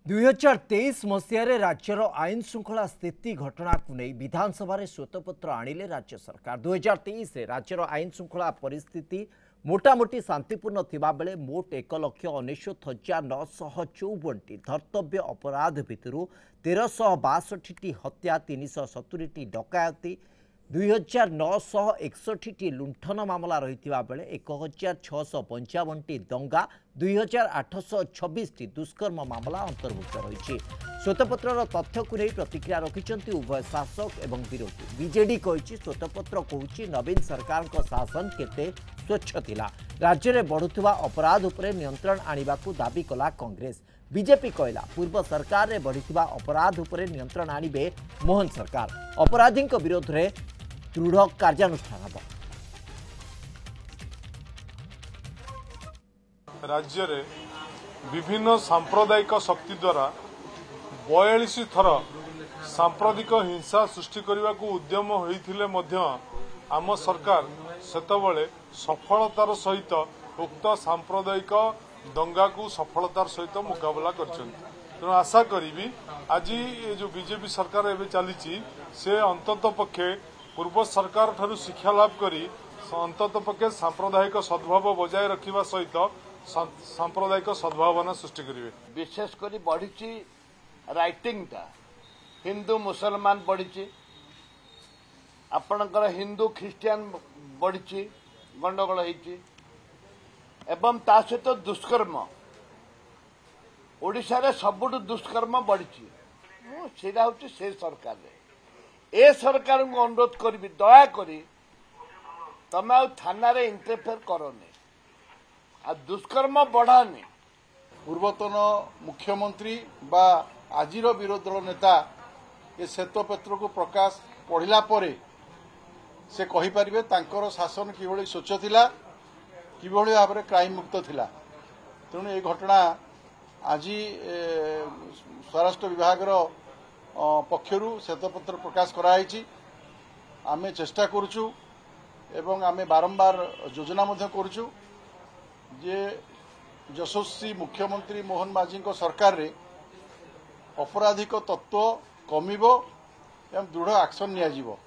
2023 मसीह राज्यर आईन श्रृंखला स्थिति घटना को नहीं विधानसभा श्वेतपत्र आनिले राज्य सरकार 2023 राज्यर आईन श्रृंखला परिस्थिति मोटामोटी शांतिपूर्ण थिबा बेले मोट 1,69,954 धर्तव्य अपराध भितरु 1362 हत्या 370 डकायती 2,961 लुंठन मामला रही बेले 1,655 दंगा 2,826 दुष्कर्म मामला अंतर्भुक्त रही। श्वेतपत्र तथ्य को नहीं प्रतिक्रिया रखिंट उभय शासक एवं विरोधी। बीजेडी कही श्वेतपत्र कहूँ नवीन सरकार शासन केते स्वच्छ थिला, राज्य में बढ़ुवा अपराध उपरे नियंत्रण आनिबा को दाबी कला कांग्रेस। बीजेपी कहला पूर्व सरकार में बढ़िथिबा अपराध उपरे नियंत्रण आनिबे मोहन सरकार, अपराधी विरोध में दृढ़ कार्यानुष्ठान हब। राज्य रे विभिन्न सांप्रदायिक शक्ति द्वारा 42 थर सांप्रदायिक हिंसा सृष्टि करने को उद्यम होइथिले मध्य आम सरकार सेतबले सफलतार सहित उक्त सांप्रदायिक दंगा को सफलतार सहित मुकाबला करछन्ति। तेणु आशा करी आज ये जो बीजेपी सरकार एवं चली से अंतत पक्षे पूर्व सरकार ठारू शिक्षा लाभ करी अंतत पक्षे सांप्रदायिक सद्भाव बजाय रखा सहित सांप्रदायिक सद्भावना सृष्टि करेंगे। विशेषकर बढ़ी राइटिंग टा हिंदू मुसलमान बढ़ी आपणकर हिंदू ख्रिस्टियान बढ़ी गंडगोल होती एवं ता सहित दुष्कर्म ओडिशा रे सबुठ दुष्कर्म बढ़ी सेटा हूँ से सरकार ए सरकार को अनुरोध करी दया करी तमे आ थाना रे इंटरफेयर करनी आ दुष्कर्म बढ़ानी। पूर्वतन मुख्यमंत्री बा आजिर विरोधी दल नेता ए श्वेतपत्र को प्रकाश पढ़िला परे से कहि परिबे तांकर शासन किभଳି स्वच्छ थिला, किभଳି भाव में क्राइम मुक्त थिला। तेणु ए घटना आज स्वराष्ट्र विभाग पक्षरु श्वेतपत्र प्रकाश कराई। आमे चेष्टा करुचु एवं आमे बारंबार योजना मध्य करुचु जे यशस्वी मुख्यमंत्री मोहन माझी सरकार रे अपराधिक तत्व कमिबो एवं दृढ़ एक्शन नियाजिबो।